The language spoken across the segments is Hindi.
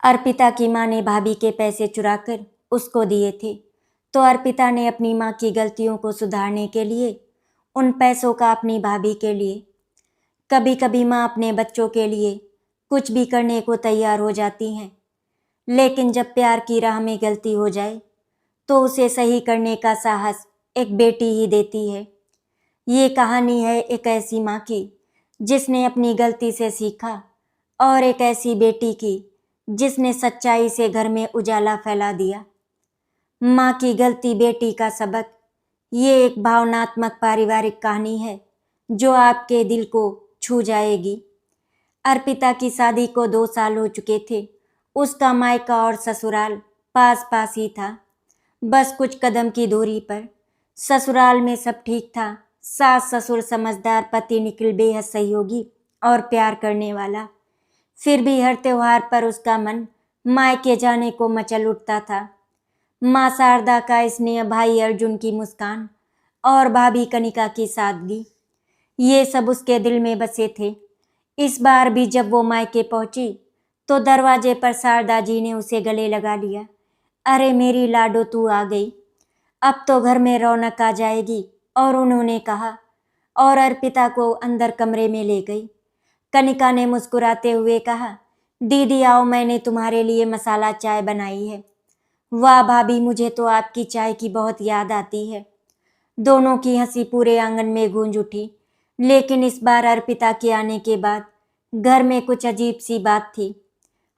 अर्पिता की माँ ने भाभी के पैसे चुराकर उसको दिए थे, तो अर्पिता ने अपनी माँ की गलतियों को सुधारने के लिए उन पैसों का अपनी भाभी के लिए, कभी कभी माँ अपने बच्चों के लिए कुछ भी करने को तैयार हो जाती हैं, लेकिन जब प्यार की राह में गलती हो जाए तो उसे सही करने का साहस एक बेटी ही देती है। ये कहानी है एक ऐसी माँ की जिसने अपनी गलती से सीखा, और एक ऐसी बेटी की जिसने सच्चाई से घर में उजाला फैला दिया। माँ की गलती बेटी का सबक, ये एक भावनात्मक पारिवारिक कहानी है जो आपके दिल को छू जाएगी। अर्पिता की शादी को 2 साल हो चुके थे। उसका मायका और ससुराल पास पास ही था, बस कुछ कदम की दूरी पर। ससुराल में सब ठीक था। सास ससुर समझदार, पति निखिल बेहद सहयोगी और प्यार करने वाला। फिर भी हर त्योहार पर उसका मन मायके जाने को मचल उठता था। माँ शारदा का स्नेह, भाई अर्जुन की मुस्कान और भाभी कनिका की सादगी, ये सब उसके दिल में बसे थे। इस बार भी जब वो मायके पहुंची तो दरवाजे पर शारदा जी ने उसे गले लगा लिया। अरे मेरी लाडो, तू आ गई, अब तो घर में रौनक आ जाएगी। और उन्होंने कहा और अर्पिता को अंदर कमरे में ले गई। कनिका ने मुस्कुराते हुए कहा, दीदी आओ, मैंने तुम्हारे लिए मसाला चाय बनाई है। वाह भाभी, मुझे तो आपकी चाय की बहुत याद आती है। दोनों की हंसी पूरे आंगन में गूंज उठी। लेकिन इस बार अर्पिता के आने के बाद घर में कुछ अजीब सी बात थी।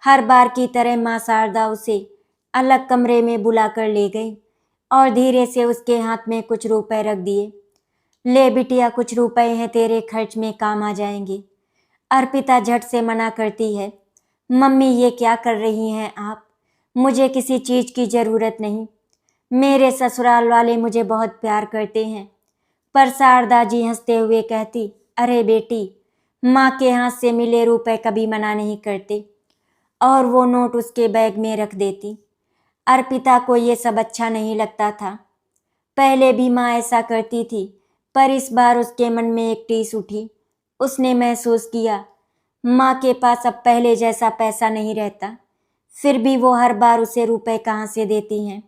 हर बार की तरह माँ शारदा उसे अलग कमरे में बुला कर ले गई और धीरे से उसके हाथ में कुछ रुपए रख दिए। ले बिटिया, कुछ रुपए हैं, तेरे खर्च में काम आ जाएंगे। अर्पिता झट से मना करती है, मम्मी ये क्या कर रही हैं आप, मुझे किसी चीज़ की ज़रूरत नहीं। मेरे ससुराल वाले मुझे बहुत प्यार करते हैं। पर शारदा जी हंसते हुए कहती, अरे बेटी, माँ के हाथ से मिले रुपए कभी मना नहीं करते। और वो नोट उसके बैग में रख देती। अर्पिता को ये सब अच्छा नहीं लगता था। पहले भी माँ ऐसा करती थी, पर इस बार उसके मन में एक टीस उठी। उसने महसूस किया माँ के पास अब पहले जैसा पैसा नहीं रहता। फिर भी वो हर बार उसे रुपए कहाँ से देती हैं?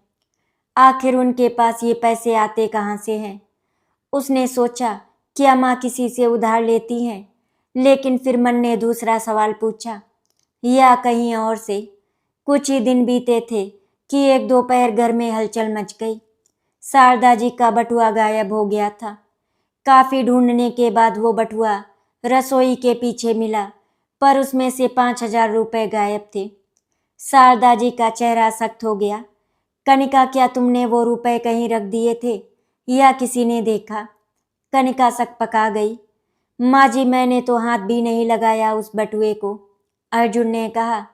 आखिर उनके पास ये पैसे आते कहाँ से हैं? उसने सोचा, क्या माँ किसी से उधार लेती हैं? लेकिन फिर मन ने दूसरा सवाल पूछा, या कहीं और से? कुछ ही दिन बीते थे कि एक दोपहर घर में हलचल मच गई। शारदा जी का बटुआ गायब हो गया था। काफ़ी ढूंढने के बाद वो बटुआ रसोई के पीछे मिला, पर उसमें से 5,000 रुपये गायब थे। शारदा जी का चेहरा सख्त हो गया। कनिका, क्या तुमने वो रुपए कहीं रख दिए थे या किसी ने देखा? कनिका सकपका गई। माँ जी, मैंने तो हाथ भी नहीं लगाया उस बटुए को। अर्जुन ने कहा,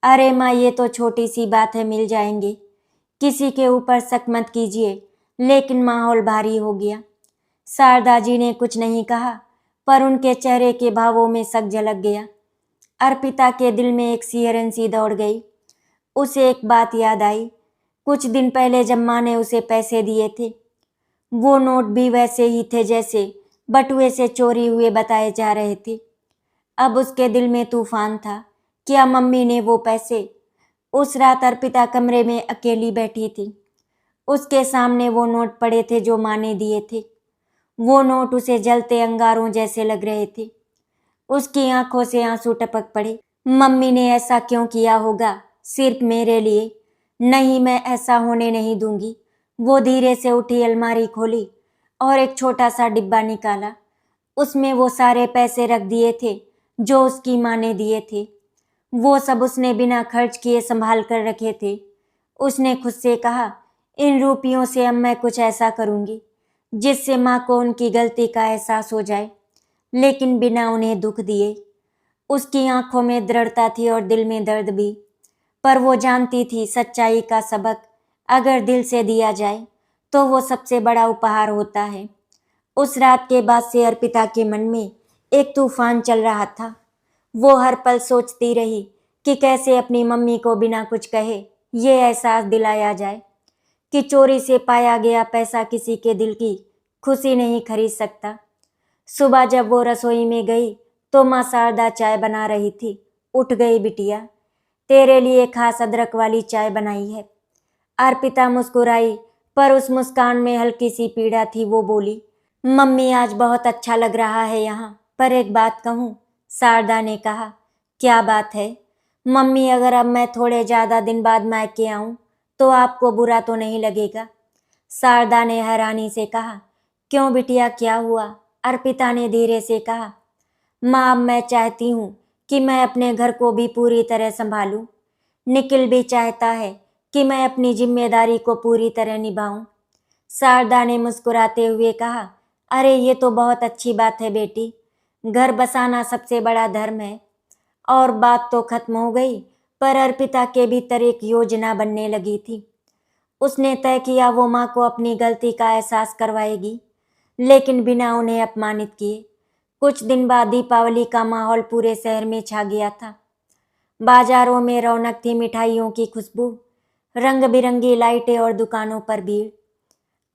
अरे माँ, ये तो छोटी सी बात है, मिल जाएंगे। किसी के ऊपर शक मत कीजिए। लेकिन माहौल भारी हो गया। शारदा जी ने कुछ नहीं कहा, पर उनके चेहरे के भावों में शक झलक गया। अर्पिता के दिल में एक सिहरन सी दौड़ गई। उसे एक बात याद आई। कुछ दिन पहले जब माँ ने उसे पैसे दिए थे, वो नोट भी वैसे ही थे जैसे बटुए से चोरी हुए बताए जा रहे थे। अब उसके दिल में तूफान था। क्या मम्मी ने वो पैसे? उस रात अर्पिता कमरे में अकेली बैठी थी। उसके सामने वो नोट पड़े थे जो माँ ने दिए थे। वो नोट उसे जलते अंगारों जैसे लग रहे थे। उसकी आंखों से आंसू टपक पड़े। मम्मी ने ऐसा क्यों किया होगा? सिर्फ मेरे लिए? नहीं, मैं ऐसा होने नहीं दूंगी। वो धीरे से उठी, अलमारी खोली और एक छोटा सा डिब्बा निकाला। उसमें वो सारे पैसे रख दिए थे जो उसकी माँ ने दिए थे। वो सब उसने बिना खर्च किए संभाल कर रखे थे। उसने खुद से कहा, इन रुपयों से अब मैं कुछ ऐसा करूँगी जिससे माँ को उनकी गलती का एहसास हो जाए, लेकिन बिना उन्हें दुख दिए। उसकी आंखों में दृढ़ता थी और दिल में दर्द भी। पर वो जानती थी, सच्चाई का सबक अगर दिल से दिया जाए तो वो सबसे बड़ा उपहार होता है। उस रात के बाद से अर्पिता के मन में एक तूफान चल रहा था। वो हर पल सोचती रही कि कैसे अपनी मम्मी को बिना कुछ कहे ये एहसास दिलाया जाए कि चोरी से पाया गया पैसा किसी के दिल की खुशी नहीं खरीद सकता। सुबह जब वो रसोई में गई तो माँ शारदा चाय बना रही थी। उठ गई बिटिया, तेरे लिए खास अदरक वाली चाय बनाई है। अर्पिता मुस्कुराई, पर उस मुस्कान में हल्की सी पीड़ा थी। वो बोली, मम्मी आज बहुत अच्छा लग रहा है यहाँ, पर एक बात कहूँ? शारदा ने कहा। क्या बात है? मम्मी, अगर अब मैं थोड़े ज़्यादा दिन बाद मायके आऊँ तो आपको बुरा तो नहीं लगेगा? शारदा ने हैरानी से कहा। क्यों बिटिया, क्या हुआ? अर्पिता ने धीरे से कहा। माँ, अब मैं चाहती हूँ कि मैं अपने घर को भी पूरी तरह संभालूं। निखिल भी चाहता है कि मैं अपनी जिम्मेदारी को पूरी तरह निभाऊं। शारदा ने मुस्कुराते हुए कहा, अरे ये तो बहुत अच्छी बात है बेटी। घर बसाना सबसे बड़ा धर्म है। और बात तो खत्म हो गई, पर अर्पिता के भीतर एक योजना बनने लगी थी। उसने तय किया वो माँ को अपनी गलती का एहसास करवाएगी, लेकिन बिना उन्हें अपमानित किए। कुछ दिन बाद दीपावली का माहौल पूरे शहर में छा गया था। बाजारों में रौनक थी, मिठाइयों की खुशबू, रंग बिरंगी लाइटें और दुकानों पर भीड़।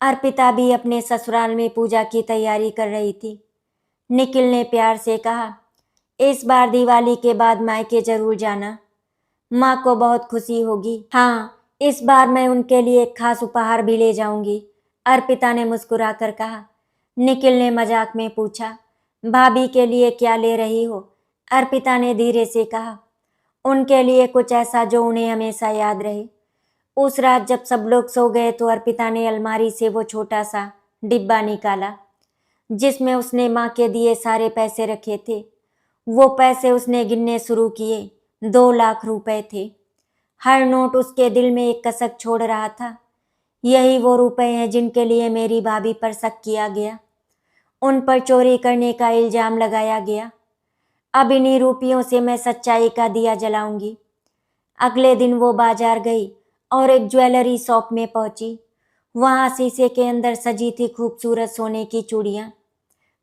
अर्पिता भी अपने ससुराल में पूजा की तैयारी कर रही थी। निखिल ने प्यार से कहा, इस बार दिवाली के बाद मायके जरूर जाना, माँ को बहुत खुशी होगी। हाँ, इस बार मैं उनके लिए एक खास उपहार भी ले जाऊंगी, अर्पिता ने मुस्कुराकर कहा। निखिल ने मजाक में पूछा, भाभी के लिए क्या ले रही हो? अर्पिता ने धीरे से कहा, उनके लिए कुछ ऐसा जो उन्हें हमेशा याद रहे। उस रात जब सब लोग सो गए तो अर्पिता ने अलमारी से वो छोटा सा डिब्बा निकाला जिसमें उसने माँ के दिए सारे पैसे रखे थे। वो पैसे उसने गिनने शुरू किए। 2 लाख रुपए थे। हर नोट उसके दिल में एक कसक छोड़ रहा था। यही वो रुपए हैं जिनके लिए मेरी भाभी पर शक किया गया, उन पर चोरी करने का इल्जाम लगाया गया। अब इन्हीं रुपयों से मैं सच्चाई का दिया जलाऊंगी। अगले दिन वो बाजार गई और एक ज्वेलरी शॉप में पहुंची। वहां शीशे के अंदर सजी थी खूबसूरत सोने की चूड़ियां,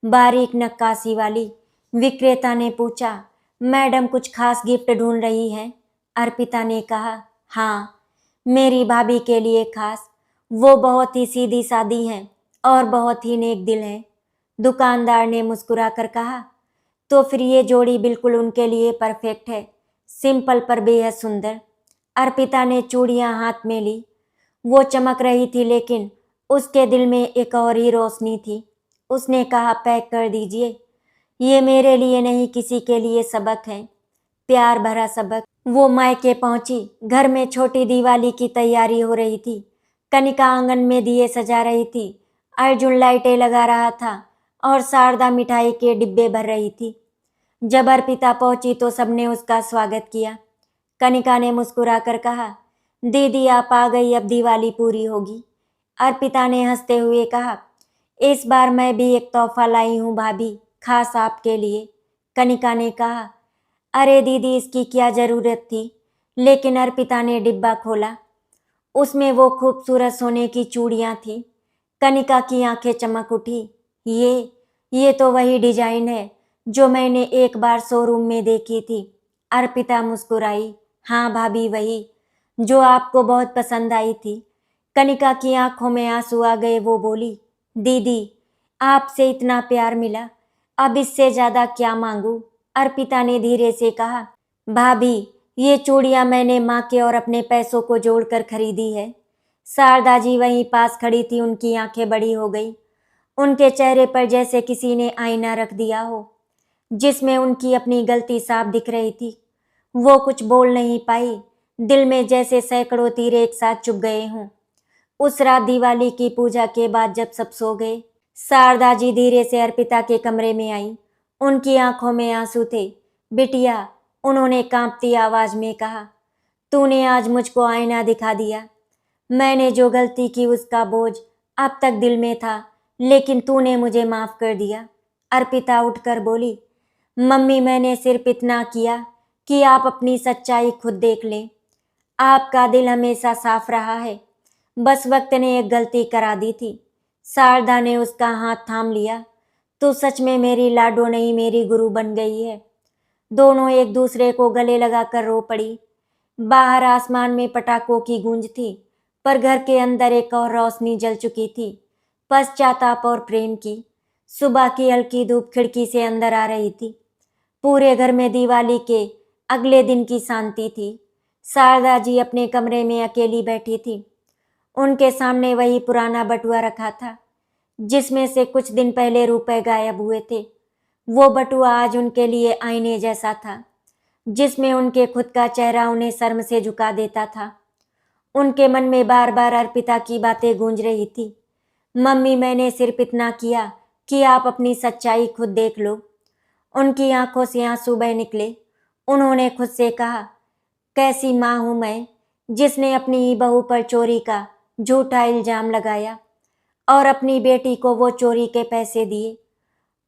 बारीक नक्काशी वाली। विक्रेता ने पूछा, मैडम कुछ खास गिफ्ट ढूंढ रही हैं? अर्पिता ने कहा, हाँ, मेरी भाभी के लिए खास। वो बहुत ही सीधी सादी हैं और बहुत ही नेक दिल हैं। दुकानदार ने मुस्कुराकर कहा, तो फिर ये जोड़ी बिल्कुल उनके लिए परफेक्ट है, सिंपल पर बेहद सुंदर। अर्पिता ने चूड़ियां हाथ में ली। वो चमक रही थी, लेकिन उसके दिल में एक और ही रोशनी थी। उसने कहा, पैक कर दीजिए, ये मेरे लिए नहीं किसी के लिए सबक है, प्यार भरा सबक। वो मायके पहुंची। घर में छोटी दिवाली की तैयारी हो रही थी। कनिका आंगन में दिए सजा रही थी, अर्जुन लाइटें लगा रहा था और शारदा मिठाई के डिब्बे भर रही थी। जब अर्पिता पहुंची तो सबने उसका स्वागत किया। कनिका ने मुस्कुराकर कहा, दीदी आप आ गई, अब दिवाली पूरी होगी। अर्पिता ने हंसते हुए कहा, इस बार मैं भी एक तोहफा लाई हूँ भाभी, खास आपके लिए। कनिका ने कहा, अरे दीदी इसकी क्या ज़रूरत थी? लेकिन अर्पिता ने डिब्बा खोला। उसमें वो खूबसूरत सोने की चूड़ियाँ थीं। कनिका की आंखें चमक उठी। ये तो वही डिजाइन है जो मैंने एक बार शोरूम में देखी थी। अर्पिता मुस्कुराई, हाँ भाभी, वही जो आपको बहुत पसंद आई थी। कनिका की आंखों में आंसू आ गए। वो बोली, दीदी आपसे इतना प्यार मिला, अब इससे ज़्यादा क्या मांगू? अर्पिता ने धीरे से कहा, भाभी ये चूड़ियाँ मैंने माँ के और अपने पैसों को जोड़कर खरीदी है। शारदा जी वहीं पास खड़ी थी, उनकी आंखें बड़ी हो गई। उनके चेहरे पर जैसे किसी ने आईना रख दिया हो, जिसमें उनकी अपनी गलती साफ दिख रही थी। वो कुछ बोल नहीं पाई, दिल में जैसे सैकड़ों तीर एक साथ चुभ गए हों। उस रात दिवाली की पूजा के बाद जब सब सो गए, शारदा जी धीरे से अर्पिता के कमरे में आई। उनकी आंखों में आंसू थे। बिटिया, उन्होंने कांपती आवाज में कहा, तूने आज मुझको आईना दिखा दिया। मैंने जो गलती की उसका बोझ अब तक दिल में था, लेकिन तूने मुझे माफ कर दिया। अर्पिता उठकर बोली, मम्मी मैंने सिर्फ इतना किया कि आप अपनी सच्चाई खुद देख लें। आपका दिल हमेशा साफ रहा है, बस वक्त ने एक गलती करा दी थी। शारदा ने उसका हाथ थाम लिया। तू सच में मेरी लाडो नहीं, मेरी गुरु बन गई है। दोनों एक दूसरे को गले लगाकर रो पड़ी। बाहर आसमान में पटाखों की गूंज थी, पर घर के अंदर एक और रोशनी जल चुकी थी, पश्चाताप और प्रेम की। सुबह की हल्की धूप खिड़की से अंदर आ रही थी। पूरे घर में दिवाली के अगले दिन की शांति थी। शारदा जी अपने कमरे में अकेली बैठी थी। उनके सामने वही पुराना बटुआ रखा था जिसमें से कुछ दिन पहले रुपए गायब हुए थे। वो बटुआ आज उनके लिए आईने जैसा था जिसमें उनके खुद का चेहरा उन्हें शर्म से झुका देता था। उनके मन में बार बार अर्पिता की बातें गूंज रही थी। मम्मी, मैंने सिर्फ इतना किया कि आप अपनी सच्चाई खुद देख लो। उनकी आंखों से आंसू बह निकले। उन्होंने खुद से कहा, कैसी माँ हूँ मैं जिसने अपनी ही बहू पर चोरी का झूठा इल्जाम लगाया और अपनी बेटी को वो चोरी के पैसे दिए।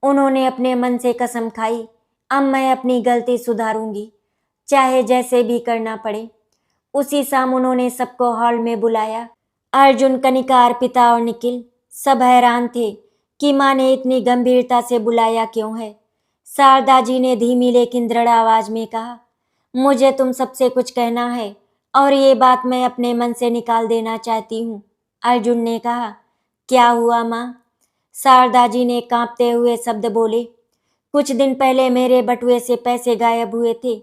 उन्होंने अपने मन से कसम खाई, अब मैं अपनी गलती सुधारूंगी, चाहे जैसे भी करना पड़े। उसी शाम उन्होंने सबको हॉल में बुलाया। अर्जुन, कनिका, अर्पिता और निखिल सब हैरान थे कि माँ ने इतनी गंभीरता से बुलाया क्यों है। शारदा जी ने धीमी लेकिन दृढ़ आवाज में कहा, मुझे तुम सबसे कुछ कहना है और ये बात मैं अपने मन से निकाल देना चाहती हूँ। अर्जुन ने कहा, क्या हुआ माँ? शारदा जी ने कांपते हुए शब्द बोले, कुछ दिन पहले मेरे बटुए से पैसे गायब हुए थे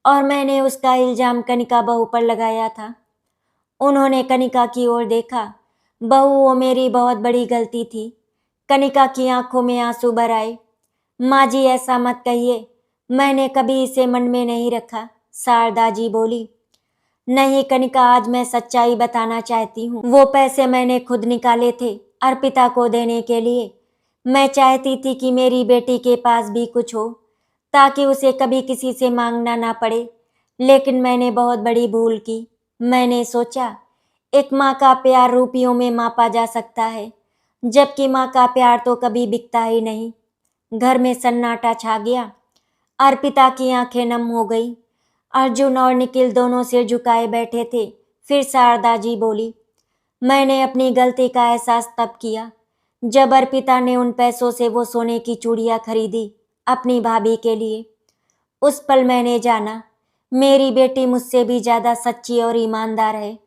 और मैंने उसका इल्जाम कनिका बहू पर लगाया था। उन्होंने कनिका की ओर देखा। बहू, वो मेरी बहुत बड़ी गलती थी। कनिका की आंखों में आंसू भर आए। माँ जी, ऐसा मत कहिए, मैंने कभी इसे मन में नहीं रखा। शारदा जी बोली, नहीं कनिका, आज मैं सच्चाई बताना चाहती हूँ। वो पैसे मैंने खुद निकाले थे अर्पिता को देने के लिए। मैं चाहती थी कि मेरी बेटी के पास भी कुछ हो ताकि उसे कभी किसी से मांगना ना पड़े, लेकिन मैंने बहुत बड़ी भूल की। मैंने सोचा एक माँ का प्यार रुपयों में मापा जा सकता है, जबकि माँ का प्यार तो कभी बिकता ही नहीं। घर में सन्नाटा छा गया। अर्पिता की आंखें नम हो गई। अर्जुन और निखिल दोनों सिर झुकाए बैठे थे। फिर शारदा जी बोली, मैंने अपनी गलती का एहसास तब किया जब अर्पिता ने उन पैसों से वो सोने की चूड़ियाँ खरीदी अपनी भाभी के लिए। उस पल मैंने जाना मेरी बेटी मुझसे भी ज़्यादा सच्ची और ईमानदार है।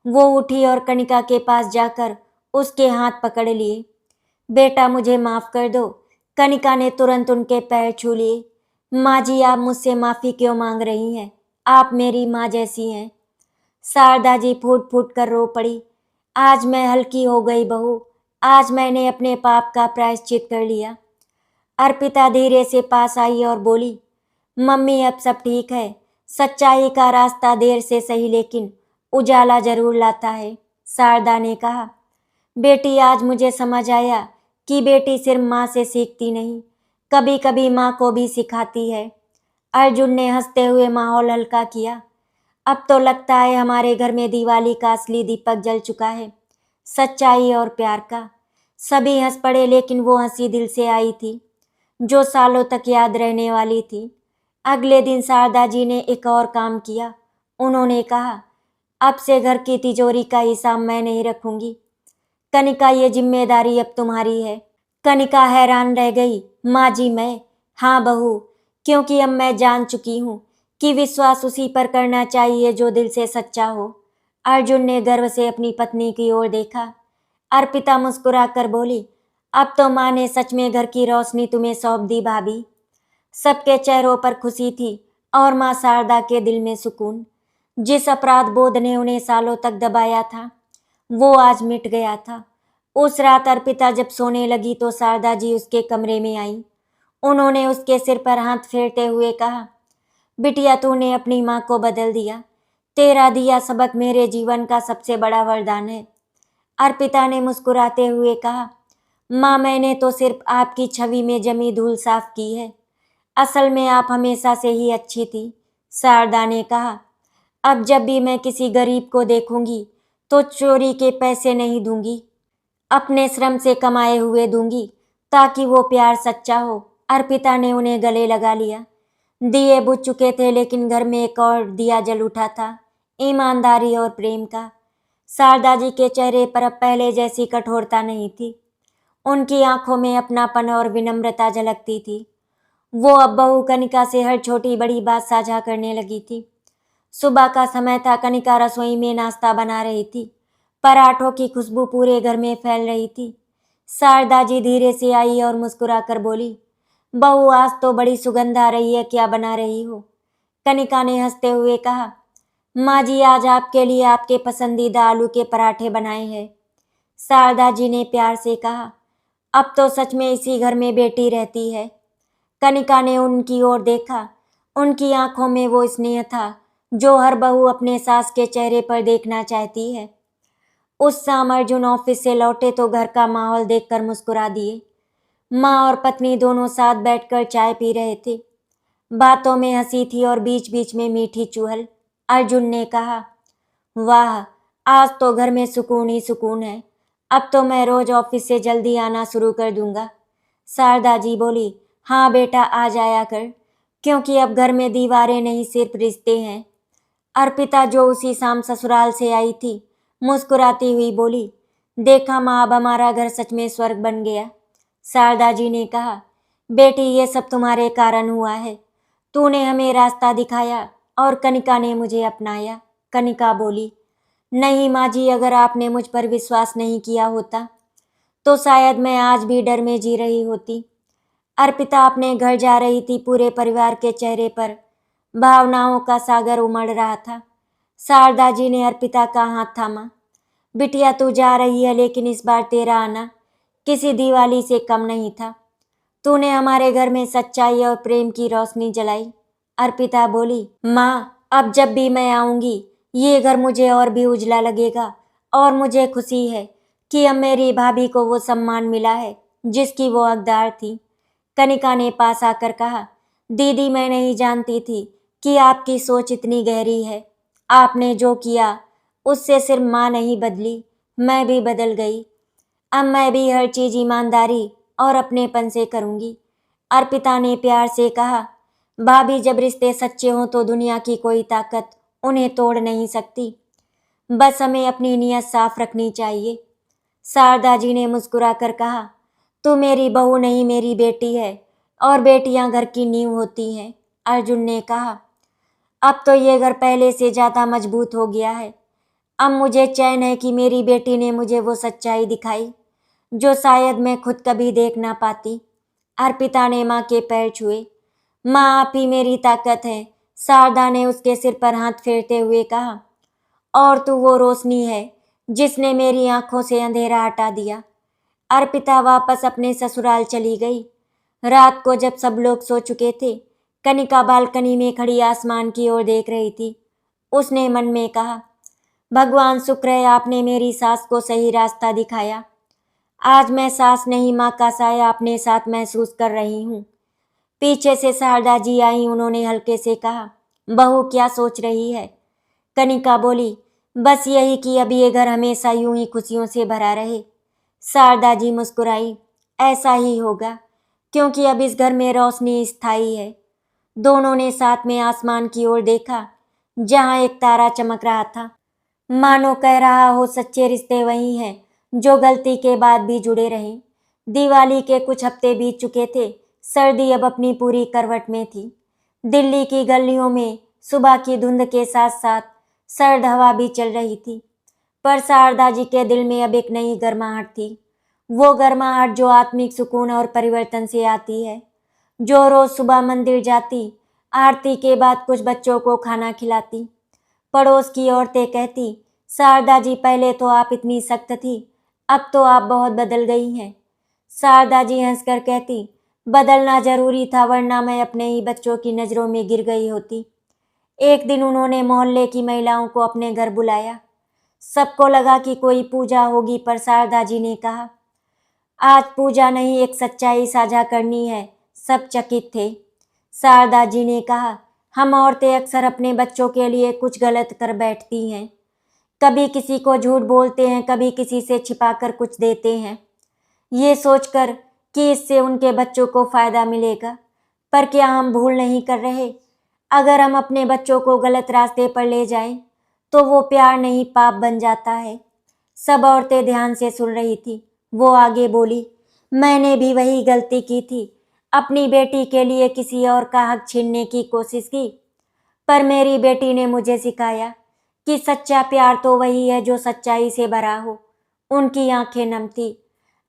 वो उठी और कनिका के पास जाकर उसके हाथ पकड़ लिए। बेटा, मुझे माफ़ कर दो। कनिका ने तुरंत उनके पैर छू लिए। माँ जी, आप मुझसे माफ़ी क्यों मांग रही हैं? आप मेरी माँ जैसी हैं। शारदा जी फूट फूट कर रो पड़ी। आज मैं हल्की हो गई बहू। आज मैंने अपने पाप का प्रायश्चित कर लिया। अर्पिता धीरे से पास आई और बोली, मम्मी, अब सब ठीक है। सच्चाई का रास्ता देर से सही लेकिन उजाला जरूर लाता है। शारदा ने कहा, बेटी, आज मुझे समझ आया कि बेटी सिर्फ माँ से सीखती नहीं, कभी कभी माँ को भी सिखाती है। अर्जुन ने हंसते हुए माहौल हल्का किया। अब तो लगता है हमारे घर में दिवाली का असली दीपक जल चुका है, सच्चाई और प्यार का। सभी हंस पड़े, लेकिन वो हंसी दिल से आई थी, जो सालों तक याद रहने वाली थी। अगले दिन शारदा जी ने एक और काम किया। उन्होंने कहा, अब से घर की तिजोरी का हिसाब मैं नहीं रखूंगी। कनिका, ये जिम्मेदारी अब तुम्हारी है। कनिका हैरान रह गई। माँ जी, मैं? हाँ बहू, क्योंकि अब मैं जान चुकी हूँ कि विश्वास उसी पर करना चाहिए जो दिल से सच्चा हो। अर्जुन ने गर्व से अपनी पत्नी की ओर देखा। अर्पिता मुस्कुराकर बोली, अब तो माँ ने सच में घर की रोशनी तुम्हें सौंप दी भाभी। सबके चेहरों पर खुशी थी और माँ शारदा के दिल में सुकून। जिस अपराध बोध ने उन्हें सालों तक दबाया था वो आज मिट गया था। उस रात अर्पिता जब सोने लगी तो शारदा जी उसके कमरे में आई। उन्होंने उसके सिर पर हाथ फेरते हुए कहा, बिटिया, तूने अपनी माँ को बदल दिया। तेरा दिया सबक मेरे जीवन का सबसे बड़ा वरदान है। अर्पिता ने मुस्कुराते हुए कहा, माँ, मैंने तो सिर्फ आपकी छवि में जमी धूल साफ की है। असल में आप हमेशा से ही अच्छी थी। शारदा ने कहा, अब जब भी मैं किसी गरीब को देखूंगी तो चोरी के पैसे नहीं दूंगी, अपने श्रम से कमाए हुए दूंगी ताकि वो प्यार सच्चा हो। अर्पिता ने उन्हें गले लगा लिया। दिए बुझ चुके थे लेकिन घर में एक और दिया जल उठा था, ईमानदारी और प्रेम का। शारदा जी के चेहरे पर अब पहले जैसी कठोरता नहीं थी। उनकी आंखों में अपनापन और विनम्रता झलकती थी। वो अब बहू कनिका से हर छोटी बड़ी बात साझा करने लगी थी। सुबह का समय था। कनिका रसोई में नाश्ता बना रही थी। पराठों की खुशबू पूरे घर में फैल रही थी। शारदा जी धीरे से आई और मुस्कुराकर बोली, बहू, आज तो बड़ी सुगंध आ रही है, क्या बना रही हो? कनिका ने हंसते हुए कहा, माँ जी, आज आपके लिए आपके पसंदीदा आलू के पराठे बनाए हैं। शारदा जी ने प्यार से कहा। अब तो सच में इसी घर में बेटी रहती है। कनिका ने उनकी ओर देखा। उनकी आंखों में वो स्नेह था जो हर बहू अपने सास के चेहरे पर देखना चाहती है। उस शाम अर्जुन ऑफिस से लौटे तो घर का माहौल देखकर मुस्कुरा दिए। माँ और पत्नी दोनों साथ बैठकर चाय पी रहे थे। बातों में हंसी थी और बीच बीच में मीठी चुहल। अर्जुन ने कहा, वाह, आज तो घर में सुकून ही सुकून है। अब तो मैं रोज ऑफिस से जल्दी आना शुरू कर दूंगा। शारदा जी बोली, हाँ बेटा, आ जाया कर, क्योंकि अब घर में दीवारें नहीं सिर्फ रिश्ते हैं। अर्पिता जो उसी शाम ससुराल से आई थी, मुस्कुराती हुई बोली, देखा माँ, अब हमारा घर सच में स्वर्ग बन गया। शारदा जी ने कहा, बेटी, ये सब तुम्हारे कारण हुआ है। तूने हमें रास्ता दिखाया और कनिका ने मुझे अपनाया। कनिका बोली, नहीं माँ जी, अगर आपने मुझ पर विश्वास नहीं किया होता तो शायद मैं आज भी डर में जी रही होती। अर्पिता अपने घर जा रही थी। पूरे परिवार के चेहरे पर भावनाओं का सागर उमड़ रहा था। शारदा जी ने अर्पिता का हाथ थामा। बिटिया, तू जा रही है, लेकिन इस बार तेरा आना किसी दिवाली से कम नहीं था। तूने हमारे घर में सच्चाई और प्रेम की रोशनी जलाई। अर्पिता बोली, माँ, अब जब भी मैं आऊंगी ये घर मुझे और भी उजला लगेगा और मुझे खुशी है कि अब मेरी भाभी को वो सम्मान मिला है जिसकी वो हकदार थी। कनिका ने पास आकर कहा, दीदी, मैं नहीं जानती थी कि आपकी सोच इतनी गहरी है। आपने जो किया उससे सिर्फ माँ नहीं बदली, मैं भी बदल गई। अब मैं भी हर चीज ईमानदारी और अपनेपन से करूंगी। अर्पिता ने प्यार से कहा, भाभी, जब रिश्ते सच्चे हों तो दुनिया की कोई ताकत उन्हें तोड़ नहीं सकती। बस हमें अपनी नीयत साफ रखनी चाहिए। शारदा जी ने मुस्कुरा कर कहा, तू मेरी बहू नहीं, मेरी बेटी है और बेटियां घर की नींव होती हैं। अर्जुन ने कहा, अब तो ये घर पहले से ज्यादा मजबूत हो गया है। अब मुझे चैन है कि मेरी बेटी ने मुझे वो सच्चाई दिखाई जो शायद मैं खुद कभी देख ना पाती। अर्पिता ने माँ के पैर छुए। माँ, आप ही मेरी ताकत है। शारदा ने उसके सिर पर हाथ फेरते हुए कहा, और तू वो रोशनी है जिसने मेरी आंखों से अंधेरा हटा दिया। अर्पिता वापस अपने ससुराल चली गई। रात को जब सब लोग सो चुके थे, कनिका बालकनी में खड़ी आसमान की ओर देख रही थी। उसने मन में कहा, भगवान शुक्र है आपने मेरी सास को सही रास्ता दिखाया। आज मैं सास नहीं, माँ का साया अपने साथ महसूस कर रही हूँ। पीछे से शारदा जी आई। उन्होंने हल्के से कहा, बहू, क्या सोच रही है? कनिका बोली, बस यही कि अब ये घर हमेशा यूं ही खुशियों से भरा रहे। शारदा जी मुस्कुराई, ऐसा ही होगा, क्योंकि अब इस घर में रोशनी स्थायी है। दोनों ने साथ में आसमान की ओर देखा जहां एक तारा चमक रहा था। मानो कह रहा हो, सच्चे रिश्ते वही हैं जो गलती के बाद भी जुड़े रहें। दिवाली के कुछ हफ्ते बीत चुके थे। सर्दी अब अपनी पूरी करवट में थी। दिल्ली की गलियों में सुबह की धुंध के साथ साथ सर्द हवा भी चल रही थी। पर शारदा जी के दिल में अब एक नई गर्माहट थी। वो गर्माहट जो आत्मिक सुकून और परिवर्तन से आती है। जो रोज सुबह मंदिर जाती, आरती के बाद कुछ बच्चों को खाना खिलाती। पड़ोस की औरतें कहती, शारदा जी, पहले तो आप इतनी सख्त थी, अब तो आप बहुत बदल गई हैं। शारदा जी हंसकर कहती, बदलना जरूरी था, वरना मैं अपने ही बच्चों की नज़रों में गिर गई होती। एक दिन उन्होंने मोहल्ले की महिलाओं को अपने घर बुलाया। सबको लगा कि कोई पूजा होगी, पर शारदा जी ने कहा, आज पूजा नहीं, एक सच्चाई साझा करनी है। सब चकित थे। शारदा जी ने कहा, हम औरतें अक्सर अपने बच्चों के लिए कुछ गलत कर बैठती हैं। कभी किसी को झूठ बोलते हैं, कभी किसी से छिपाकर कुछ देते हैं, ये सोचकर कि इससे उनके बच्चों को फायदा मिलेगा। पर क्या हम भूल नहीं कर रहे, अगर हम अपने बच्चों को गलत रास्ते पर ले जाएं तो वो प्यार नहीं, पाप बन जाता है। सब औरतें ध्यान से सुन रही थी। वो आगे बोली, मैंने भी वही गलती की थी, अपनी बेटी के लिए किसी और का हक छीनने की कोशिश की। पर मेरी बेटी ने मुझे सिखाया कि सच्चा प्यार तो वही है जो सच्चाई से भरा हो। उनकी आंखें नम थी।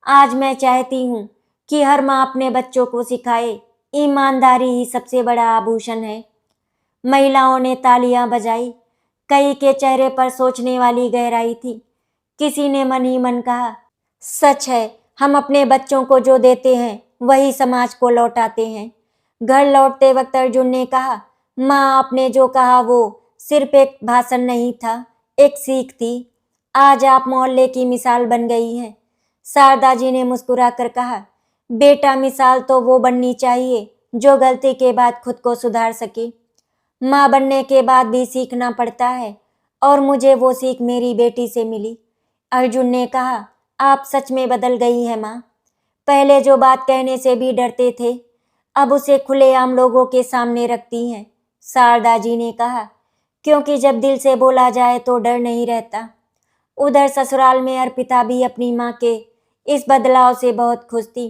आज मैं चाहती हूँ कि हर माँ अपने बच्चों को सिखाए, ईमानदारी ही सबसे बड़ा आभूषण है। महिलाओं ने तालियां बजाई। कई के चेहरे पर सोचने वाली गहराई थी। किसी ने मन ही मन कहा, सच है, हम अपने बच्चों को जो देते हैं वही समाज को लौटाते हैं। घर लौटते वक्त अर्जुन ने कहा, माँ आपने जो कहा वो सिर्फ एक भाषण नहीं था, एक सीख थी। आज आप मोहल्ले की मिसाल बन गई हैं। शारदा जी ने मुस्कुराकर कहा, बेटा मिसाल तो वो बननी चाहिए जो गलती के बाद खुद को सुधार सके। माँ बनने के बाद भी सीखना पड़ता है और मुझे वो सीख मेरी बेटी से मिली। अर्जुन ने कहा, आप सच में बदल गई हैं माँ। पहले जो बात कहने से भी डरते थे अब उसे खुलेआम लोगों के सामने रखती हैं। शारदा जी ने कहा, क्योंकि जब दिल से बोला जाए तो डर नहीं रहता। उधर ससुराल में अर्पिता भी अपनी माँ के इस बदलाव से बहुत खुश थी।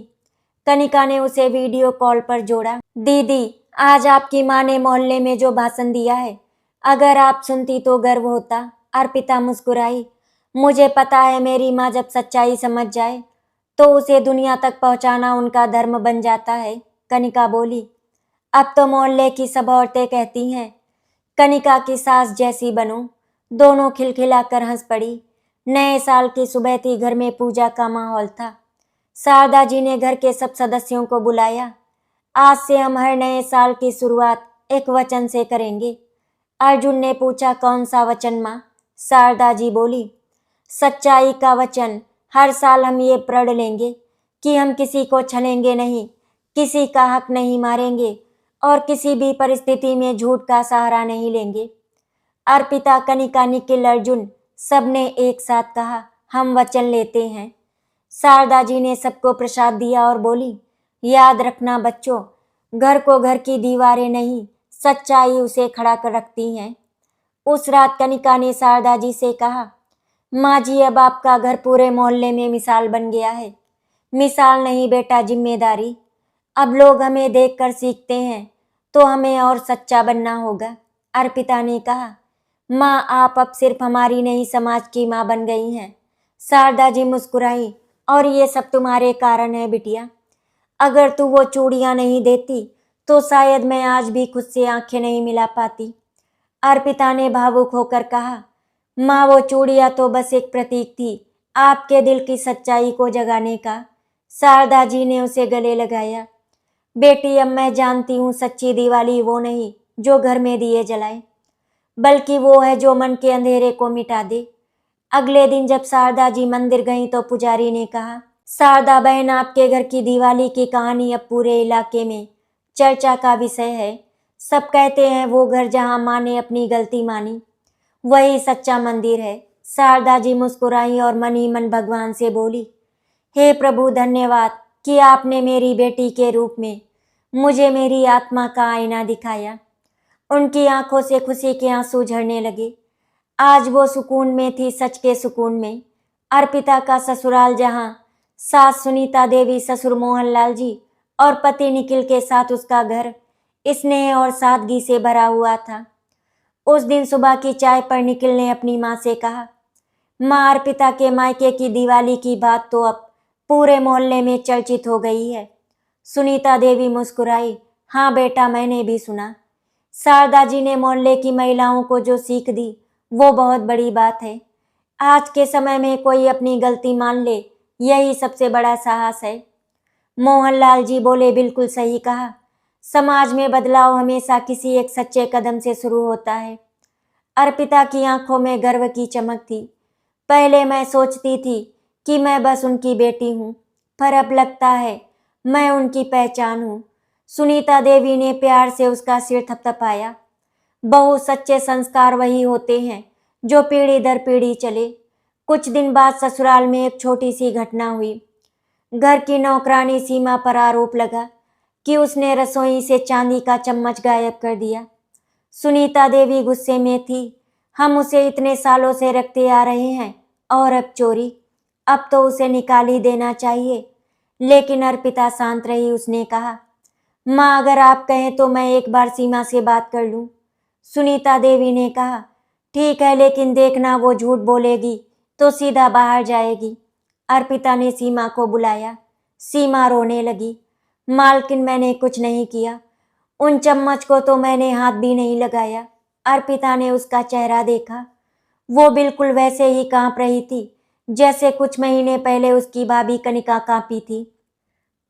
कनिका ने उसे वीडियो कॉल पर जोड़ा। दीदी, आज आपकी माँ ने मोहल्ले में जो भाषण दिया है, अगर आप सुनती तो गर्व होता। अर्पिता मुस्कुराई। मुझे पता है मेरी माँ जब सच्चाई समझ जाए तो उसे दुनिया तक पहुंचाना उनका धर्म बन जाता है। कनिका बोली, अब तो मोहल्ले की सब औरतें कहती हैं कनिका की सास जैसी बनो। दोनों खिलखिलाकर हंस पड़ी। नए साल की सुबह थी। घर में पूजा का माहौल था। शारदा जी ने घर के सब सदस्यों को बुलाया। आज से हम हर नए साल की शुरुआत एक वचन से करेंगे। अर्जुन ने पूछा, कौन सा वचन माँ? शारदा जी बोली, सच्चाई का वचन। हर साल हम ये प्रण लेंगे कि हम किसी को छलेंगे नहीं, किसी का हक नहीं मारेंगे और किसी भी परिस्थिति में झूठ का सहारा नहीं लेंगे। अर्पिता, कनिका, निखिल, अर्जुन सबने एक साथ कहा, हम वचन लेते हैं। शारदा जी ने सबको प्रसाद दिया और बोली, याद रखना बच्चों, घर को घर की दीवारें नहीं, सच्चाई उसे खड़ा कर रखती हैं। उस रात कनिका ने शारदा जी से कहा, माँ जी, अब आपका घर पूरे मोहल्ले में मिसाल बन गया है। मिसाल नहीं बेटा, जिम्मेदारी। अब लोग हमें देखकर सीखते हैं तो हमें और सच्चा बनना होगा। अर्पिता ने कहा, माँ आप अब सिर्फ हमारी नहीं समाज की माँ बन गई हैं। शारदा जी मुस्कुराई, और ये सब तुम्हारे कारण है बिटिया। अगर तू वो चूड़ियाँ नहीं देती तो शायद मैं आज भी खुद से आंखें नहीं मिला पाती। अर्पिता ने भावुक होकर कहा, माँ वो चूड़ियाँ तो बस एक प्रतीक थी आपके दिल की सच्चाई को जगाने का। शारदा जी ने उसे गले लगाया। बेटी, अब मैं जानती हूँ सच्ची दिवाली वो नहीं जो घर में दिए जलाए, बल्कि वो है जो मन के अंधेरे को मिटा दे। अगले दिन जब शारदा जी मंदिर गईं तो पुजारी ने कहा, शारदा बहन, आपके घर की दिवाली की कहानी अब पूरे इलाके में चर्चा का विषय है। सब कहते हैं वो घर जहाँ माँ ने अपनी गलती मानी वही सच्चा मंदिर है। शारदा जी मुस्कुराई और मन ही मन भगवान से बोली, हे प्रभु, धन्यवाद कि आपने मेरी बेटी के रूप में मुझे मेरी आत्मा का आईना दिखाया। उनकी आंखों से खुशी के आंसू झरने लगे। आज वो सुकून में थी, सच के सुकून में। अर्पिता का ससुराल, जहाँ सास सुनीता देवी, ससुर मोहनलाल जी और पति निखिल के साथ उसका घर स्नेह और सादगी से भरा हुआ था। उस दिन सुबह की चाय पर निखिल ने अपनी माँ से कहा, माँ, अर्पिता के मायके की दिवाली की बात तो अब पूरे मोहल्ले में चर्चित हो गई है। सुनीता देवी मुस्कुराई, हाँ बेटा, मैंने भी सुना। शारदा जी ने मोहल्ले की महिलाओं को जो सीख दी वो बहुत बड़ी बात है। आज के समय में कोई अपनी गलती मान ले, यही सबसे बड़ा साहस है। मोहनलाल जी बोले, बिल्कुल सही कहा। समाज में बदलाव हमेशा किसी एक सच्चे कदम से शुरू होता है। अर्पिता की आंखों में गर्व की चमक थी। पहले मैं सोचती थी कि मैं बस उनकी बेटी हूँ, पर अब लगता है मैं उनकी पहचान हूँ। सुनीता देवी ने प्यार से उसका सिर थपथपाया। बहु सच्चे संस्कार वही होते हैं जो पीढ़ी दर पीढ़ी चले। कुछ दिन बाद ससुराल में एक छोटी सी घटना हुई। घर की नौकरानी सीमा पर आरोप लगा कि उसने रसोई से चांदी का चम्मच गायब कर दिया। सुनीता देवी गुस्से में थी। हम उसे इतने सालों से रखते आ रहे हैं और अब चोरी, अब तो उसे निकाल ही देना चाहिए। लेकिन अर्पिता शांत रही। उसने कहा, माँ, अगर आप कहें तो मैं एक बार सीमा से बात कर लूँ। सुनीता देवी ने कहा, ठीक है, लेकिन देखना वो झूठ बोलेगी तो सीधा बाहर जाएगी। अर्पिता ने सीमा को बुलाया। सीमा रोने लगी, मालकिन, मैंने कुछ नहीं किया। उन चम्मच को तो मैंने हाथ भी नहीं लगाया। अर्पिता ने उसका चेहरा देखा। वो बिल्कुल वैसे ही कांप रही थी जैसे कुछ महीने पहले उसकी भाभी कनिका कांपी थी।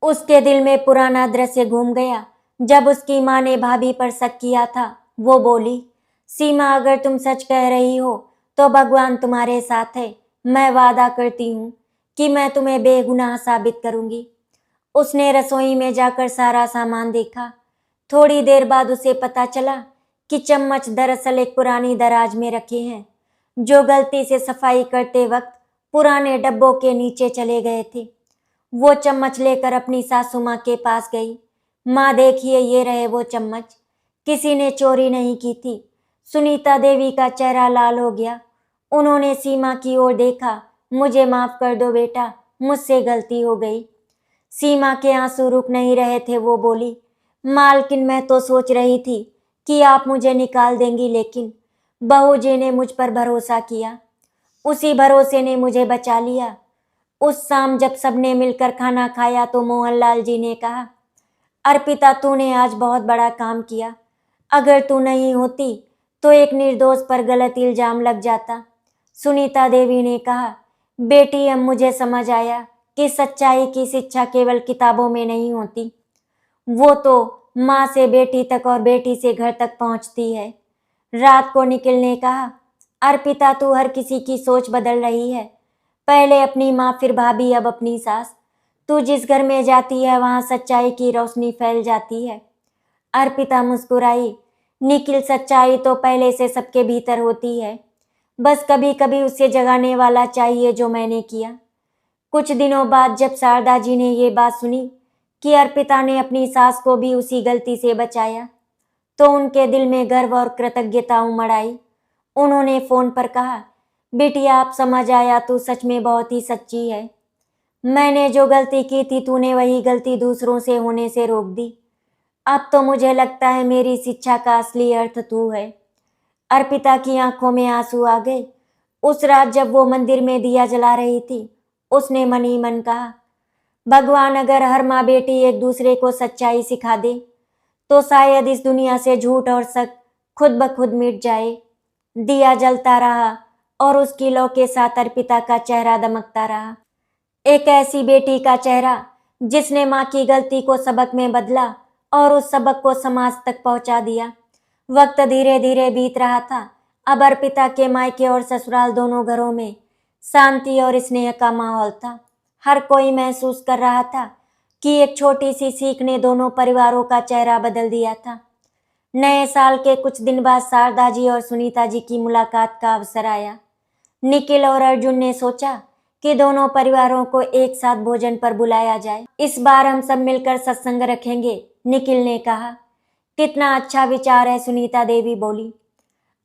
उसके दिल में पुराना दृश्य घूम गया जब उसकी माँ ने भाभी पर शक किया था। वो बोली, सीमा, अगर तुम सच कह रही हो तो भगवान तुम्हारे साथ है। मैं वादा करती हूँ कि मैं तुम्हें बेगुनाह साबित करूंगी। उसने रसोई में जाकर सारा सामान देखा। थोड़ी देर बाद उसे पता चला कि चम्मच दरअसल एक पुरानी दराज में रखे हैं, जो गलती से सफाई करते वक्त पुराने डब्बों के नीचे चले गए थे। वो चम्मच लेकर अपनी सासू माँ के पास गई। माँ, देखिए, ये रहे वो चम्मच। किसी ने चोरी नहीं की थी। सुनीता देवी का चेहरा लाल हो गया। उन्होंने सीमा की ओर देखा। मुझे माफ कर दो बेटा, मुझसे गलती हो गई। सीमा के आंसू रुक नहीं रहे थे। वो बोली, मालकिन, मैं तो सोच रही थी कि आप मुझे निकाल देंगी, लेकिन बहू जी ने मुझ पर भरोसा किया। उसी भरोसे ने मुझे बचा लिया। उस शाम जब सबने मिलकर खाना खाया तो मोहनलाल जी ने कहा, अर्पिता, तूने आज बहुत बड़ा काम किया। अगर तू नहीं होती तो एक निर्दोष पर गलत इल्जाम लग जाता। सुनीता देवी ने कहा, बेटी, अब मुझे समझ आया कि सच्चाई की शिक्षा केवल किताबों में नहीं होती, वो तो माँ से बेटी तक और बेटी से घर तक पहुंचती है। रात को निखिल ने कहा, अर्पिता, तू हर किसी की सोच बदल रही है। पहले अपनी माँ, फिर भाभी, अब अपनी सास। तू जिस घर में जाती है वहां सच्चाई की रोशनी फैल जाती है। अर्पिता मुस्कुराई। निखिल, सच्चाई तो पहले से सबके भीतर होती है, बस कभी कभी उसे जगाने वाला चाहिए, जो मैंने किया। कुछ दिनों बाद जब शारदा जी ने ये बात सुनी कि अर्पिता ने अपनी सास को भी उसी गलती से बचाया, तो उनके दिल में गर्व और कृतज्ञता उमड़ आई। उन्होंने फोन पर कहा, बिटिया, आप समझ आया, तू सच में बहुत ही सच्ची है। मैंने जो गलती की थी, तूने वही गलती दूसरों से होने से रोक दी। अब तो मुझे लगता है मेरी शिक्षा का असली अर्थ तू है। अर्पिता की आंखों में आंसू आ गए। उस रात जब वो मंदिर में दिया जला रही थी, उसने मन ही मन कहा, भगवान, अगर हर माँ बेटी एक दूसरे को सच्चाई सिखा दे तो शायद इस दुनिया से झूठ और शक खुद ब खुद मिट जाए। दिया जलता रहा और उसकी लौ के साथ अर्पिता का चेहरा दमकता रहा। एक ऐसी बेटी का चेहरा जिसने माँ की गलती को सबक में बदला और उस सबक को समाज तक पहुंचा दिया। वक्त धीरे धीरे बीत रहा था। अब अर्पिता के मायके और ससुराल दोनों घरों में शांति और स्नेह का माहौल था। हर कोई महसूस कर रहा था कि एक छोटी सी सीख ने दोनों परिवारों का चेहरा बदल दिया था। नए साल के कुछ दिन बाद शारदा जी और सुनीता जी की मुलाकात का अवसर आया। निखिल और अर्जुन ने सोचा कि दोनों परिवारों को एक साथ भोजन पर बुलाया जाए। इस बार हम सब मिलकर सत्संग रखेंगे, निखिल ने कहा। कितना अच्छा विचार है, सुनीता देवी बोली।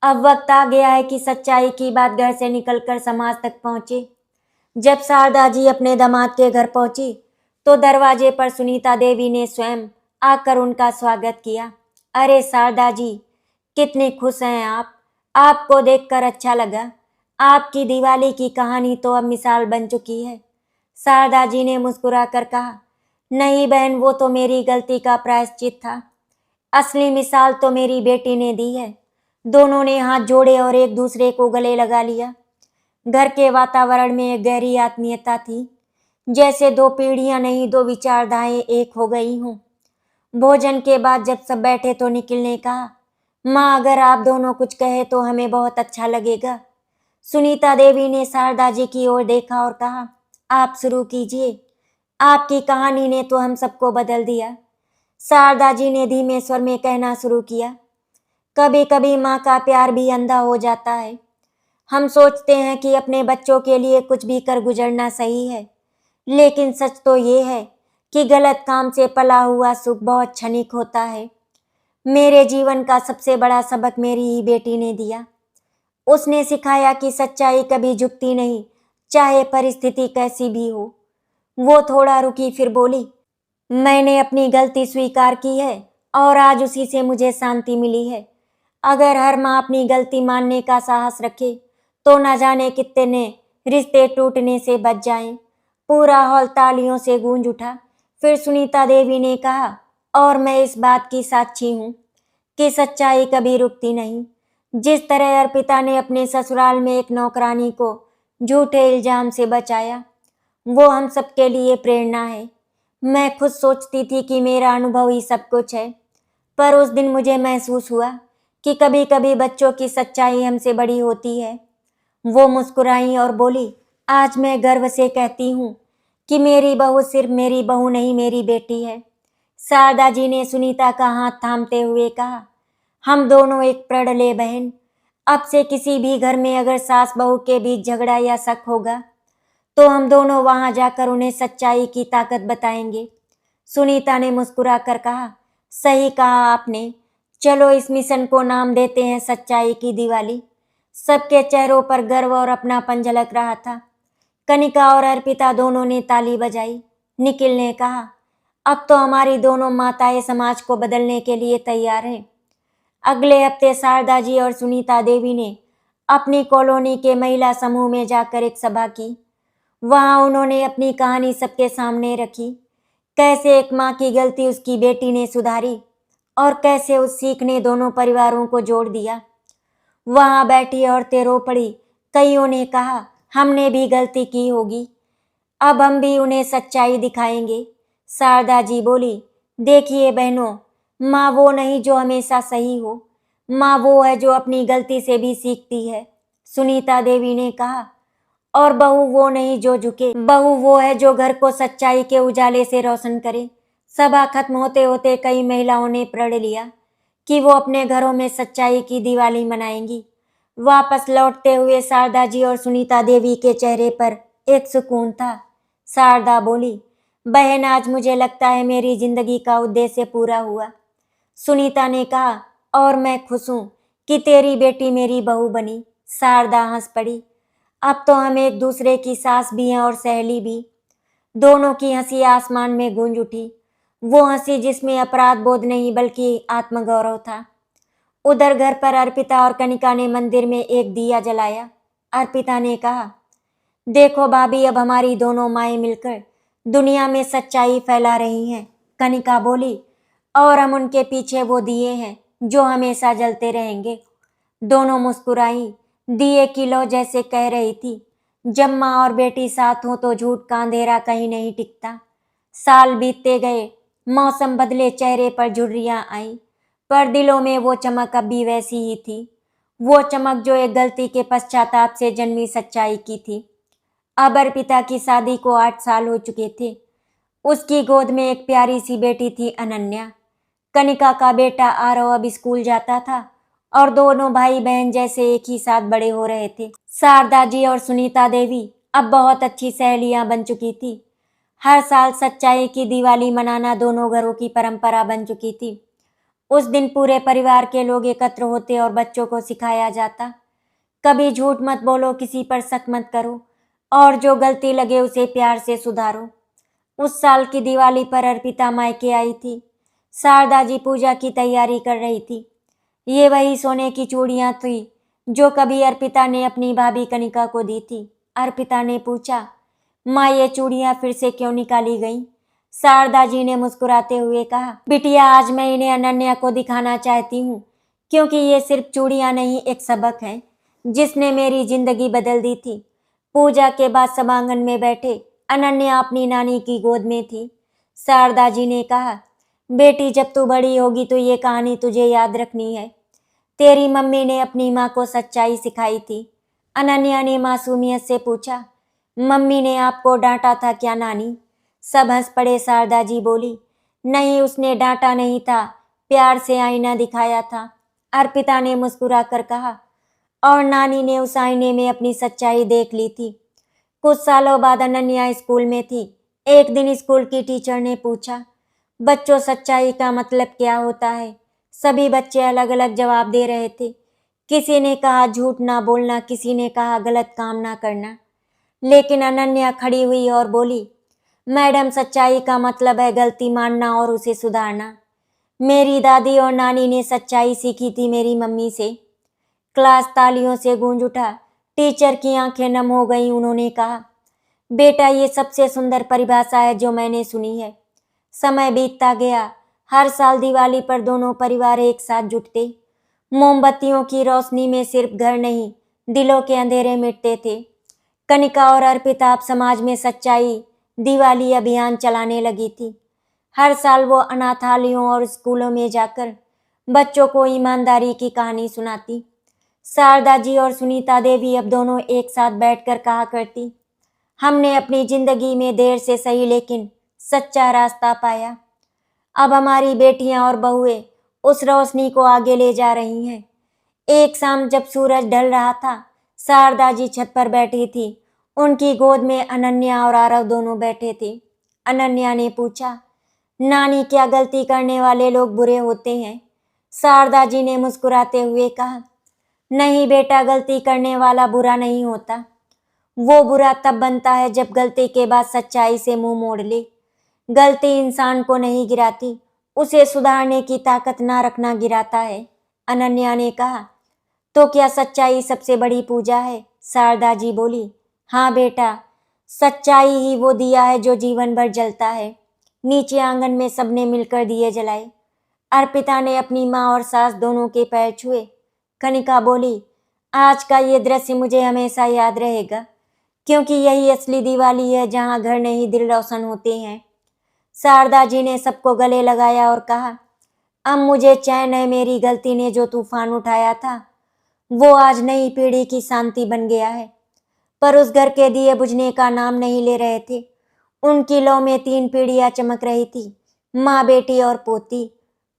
अब वक्त आ गया है कि सच्चाई की बात घर से निकलकर समाज तक पहुंचे। जब शारदा जी अपने दामाद के घर पहुंची तो दरवाजे पर सुनीता देवी ने स्वयं आकर उनका स्वागत किया। अरे शारदा जी, कितने खुश हैं आप। आपको देखकर अच्छा लगा। आपकी दिवाली की कहानी तो अब मिसाल बन चुकी है। शारदा जी ने मुस्कुराकर कहा, नहीं बहन, वो तो मेरी गलती का प्रायश्चित था। असली मिसाल तो मेरी बेटी ने दी है। दोनों ने हाथ जोड़े और एक दूसरे को गले लगा लिया। घर के वातावरण में एक गहरी आत्मीयता थी, जैसे दो पीढ़ियां नहीं, दो विचारधाराएं एक हो गई हों। भोजन के बाद जब सब बैठे तो निखिल ने कहा, माँ, अगर आप दोनों कुछ कहे तो हमें बहुत अच्छा लगेगा। सुनीता देवी ने शारदा जी की ओर देखा और कहा, आप शुरू कीजिए। आपकी कहानी ने तो हम सबको बदल दिया। शारदा जी ने धीमे स्वर में कहना शुरू किया, कभी कभी माँ का प्यार भी अंधा हो जाता है। हम सोचते हैं कि अपने बच्चों के लिए कुछ भी कर गुजरना सही है, लेकिन सच तो ये है कि गलत काम से पला हुआ सुख बहुत क्षणिक होता है। मेरे जीवन का सबसे बड़ा सबक मेरी ही बेटी ने दिया। उसने सिखाया कि सच्चाई कभी झुकती नहीं, चाहे परिस्थिति कैसी भी हो। वो थोड़ा रुकी, फिर बोली, मैंने अपनी गलती स्वीकार की है और आज उसी से मुझे शांति मिली है। अगर हर माँ अपनी गलती मानने का साहस रखे तो न जाने कितने रिश्ते टूटने से बच जाएं। पूरा हॉल तालियों से गूंज उठा। फिर सुनीता देवी ने कहा, और मैं इस बात की साक्षी हूँ कि सच्चाई कभी रुकती नहीं। जिस तरह अर्पिता ने अपने ससुराल में एक नौकरानी को झूठे इल्जाम से बचाया, वो हम सबके लिए प्रेरणा है। मैं खुद सोचती थी कि मेरा अनुभव ही सब कुछ है, पर उस दिन मुझे महसूस हुआ कि कभी कभी बच्चों की सच्चाई हमसे बड़ी होती है। वो मुस्कुराई और बोली, आज मैं गर्व से कहती हूँ कि मेरी बहू सिर्फ मेरी बहू नहीं, मेरी बेटी है। शारदा जी ने सुनीता का हाथ थामते हुए कहा, हम दोनों एक प्रण ले बहन। अब से किसी भी घर में अगर सास बहू के बीच झगड़ा या शक होगा तो हम दोनों वहां जाकर उन्हें सच्चाई की ताकत बताएंगे। सुनीता ने मुस्कुरा कर कहा, सही कहा आपने। चलो इस मिशन को नाम देते हैं सच्चाई की दिवाली। सबके चेहरों पर गर्व और अपनापन झलक रहा था। कनिका और अर्पिता दोनों ने ताली बजाई। निखिल ने कहा, अब तो हमारी दोनों माताएं समाज को बदलने के लिए तैयार हैं। अगले हफ्ते शारदा जी और सुनीता देवी ने अपनी कॉलोनी के महिला समूह में जाकर एक सभा की। वहां उन्होंने अपनी कहानी सबके सामने रखी। कैसे एक माँ की गलती उसकी बेटी ने सुधारी और कैसे उस सीख ने दोनों परिवारों को जोड़ दिया। वहां बैठी औरतें रो पड़ी। कईयों ने कहा, हमने भी गलती की होगी, अब हम भी उन्हें सच्चाई दिखाएंगे। शारदा जी बोली, देखिए बहनों, माँ वो नहीं जो हमेशा सही हो, माँ वो है जो अपनी गलती से भी सीखती है। सुनीता देवी ने कहा, और बहू वो नहीं जो झुके, बहू वो है जो घर को सच्चाई के उजाले से रोशन करे। सभा खत्म होते होते कई महिलाओं ने प्रण लिया कि वो अपने घरों में सच्चाई की दिवाली मनाएंगी। वापस लौटते हुए शारदा जी और सुनीता देवी के चेहरे पर एक सुकून था। शारदा बोली, बहन आज मुझे लगता है मेरी जिंदगी का उद्देश्य पूरा हुआ। सुनीता ने कहा, और मैं खुश हूँ कि तेरी बेटी मेरी बहू बनी। शारदा हंस पड़ी, अब तो हम एक दूसरे की सास भी हैं और सहेली भी। दोनों की हंसी आसमान में गूंज उठी। वो हंसी जिसमें अपराध बोध नहीं बल्कि आत्मगौरव था। उधर घर पर अर्पिता और कनिका ने मंदिर में एक दिया जलाया। अर्पिता ने कहा, देखो भाभी, अब हमारी दोनों माएं मिलकर दुनिया में सच्चाई फैला रही हैं। कनिका बोली, और हम उनके पीछे वो दिए हैं जो हमेशा जलते रहेंगे। दोनों मुस्कुराई, दिए की लौ जैसे कह रही थी, जब माँ और बेटी साथ हो तो झूठ का अंधेरा कहीं नहीं टिकता। साल बीतते गए, मौसम बदले, चेहरे पर झुर्रियां आई, पर दिलों में वो चमक अब भी वैसी ही थी। वो चमक जो एक गलती के पश्चाताप से जन्मी सच्चाई की थी। अब अर्पिता की शादी को 8 साल हो चुके थे। उसकी गोद में एक प्यारी सी बेटी थी, अनन्या। कनिका का बेटा आरव अब स्कूल जाता था और दोनों भाई बहन जैसे एक ही साथ बड़े हो रहे थे। शारदा जी और सुनीता देवी अब बहुत अच्छी सहेलियां बन चुकी थी। हर साल सच्चाई की दिवाली मनाना दोनों घरों की परंपरा बन चुकी थी। उस दिन पूरे परिवार के लोग एकत्र होते और बच्चों को सिखाया जाता, कभी झूठ मत बोलो, किसी पर शक मत करो और जो गलती लगे उसे प्यार से सुधारो। उस साल की दिवाली पर अर्पिता मायके आई थी। शारदा जी पूजा की तैयारी कर रही थी। ये वही सोने की चूड़ियां थी जो कभी अर्पिता ने अपनी भाभी कनिका को दी थी। अर्पिता ने पूछा, माँ ये चूड़ियां फिर से क्यों निकाली गईं? शारदा जी ने मुस्कुराते हुए कहा, बिटिया आज मैं इन्हें अनन्या को दिखाना चाहती हूँ, क्योंकि ये सिर्फ चूड़ियां नहीं, एक सबक है जिसने मेरी जिंदगी बदल दी थी। पूजा के बाद सभांगन में बैठे अनन्या अपनी नानी की गोद में थी। शारदा जी ने कहा, बेटी जब तू बड़ी होगी तो ये कहानी तुझे याद रखनी है। तेरी मम्मी ने अपनी माँ को सच्चाई सिखाई थी। अनन्या ने मासूमियत से पूछा, मम्मी ने आपको डांटा था क्या नानी? सब हंस पड़े। शारदा जी बोली, नहीं, उसने डांटा नहीं था, प्यार से आईना दिखाया था। अर्पिता ने मुस्कुरा कर कहा, और नानी ने उस आईने में अपनी सच्चाई देख ली थी। कुछ सालों बाद अनन्या स्कूल में थी। एक दिन स्कूल की टीचर ने पूछा, बच्चों सच्चाई का मतलब क्या होता है? सभी बच्चे अलग अलग जवाब दे रहे थे। किसी ने कहा झूठ ना बोलना, किसी ने कहा गलत काम ना करना, लेकिन अनन्या खड़ी हुई और बोली, मैडम सच्चाई का मतलब है गलती मानना और उसे सुधारना। मेरी दादी और नानी ने सच्चाई सीखी थी मेरी मम्मी से। क्लास तालियों से गूंज उठा। टीचर की आंखें नम हो गईं। उन्होंने कहा, बेटा ये सबसे सुंदर परिभाषा है जो मैंने सुनी है। समय बीतता गया। हर साल दिवाली पर दोनों परिवार एक साथ जुटते। मोमबत्तियों की रोशनी में सिर्फ घर नहीं, दिलों के अंधेरे मिटते थे। कनिका और अर्पिता अब समाज में सच्चाई दिवाली अभियान चलाने लगी थी। हर साल वो अनाथालयों और स्कूलों में जाकर बच्चों को ईमानदारी की कहानी सुनाती। शारदा जी और सुनीता देवी अब दोनों एक साथ बैठकर कहा करती, हमने अपनी जिंदगी में देर से सही लेकिन सच्चा रास्ता पाया। अब हमारी बेटियां और बहुएं उस रोशनी को आगे ले जा रही हैं। एक शाम जब सूरज ढल रहा था, शारदा जी छत पर बैठी थी। उनकी गोद में अनन्या और आरव दोनों बैठे थे। अनन्या ने पूछा, नानी क्या गलती करने वाले लोग बुरे होते हैं? शारदा जी ने मुस्कुराते हुए कहा, नहीं बेटा, गलती करने वाला बुरा नहीं होता। वो बुरा तब बनता है जब गलती के बाद सच्चाई से मुंह मोड़ ले। गलती इंसान को नहीं गिराती, उसे सुधारने की ताकत ना रखना गिराता है। अनन्या ने कहा, तो क्या सच्चाई सबसे बड़ी पूजा है? शारदा जी बोली, हाँ बेटा, सच्चाई ही वो दिया है जो जीवन भर जलता है। नीचे आंगन में सबने मिलकर दिए जलाए। अर्पिता ने अपनी माँ और सास दोनों के पैर छुए। कनिका बोली, आज का ये दृश्य मुझे हमेशा याद रहेगा, क्योंकि यही असली दिवाली है जहाँ घर नहीं दिल रोशन होते हैं। शारदा जी ने सबको गले लगाया और कहा, अब मुझे चैन है, मेरी गलती ने जो तूफान उठाया था वो आज नई पीढ़ी की शांति बन गया है। पर उस घर के दिए बुझने का नाम नहीं ले रहे थे। उनकी लौ में 3 पीढ़ियां चमक रही थी, माँ, बेटी और पोती,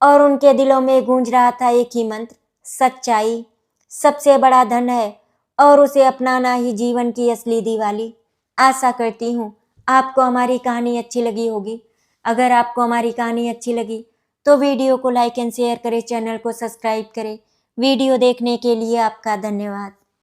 और उनके दिलों में गूंज रहा था एक ही मंत्र, सच्चाई सबसे बड़ा धन है और उसे अपनाना ही जीवन की असली दिवाली। आशा करती हूँ आपको हमारी कहानी अच्छी लगी होगी। अगर आपको हमारी कहानी अच्छी लगी तो वीडियो को लाइक एंड शेयर करें, चैनल को सब्सक्राइब करें। वीडियो देखने के लिए आपका धन्यवाद।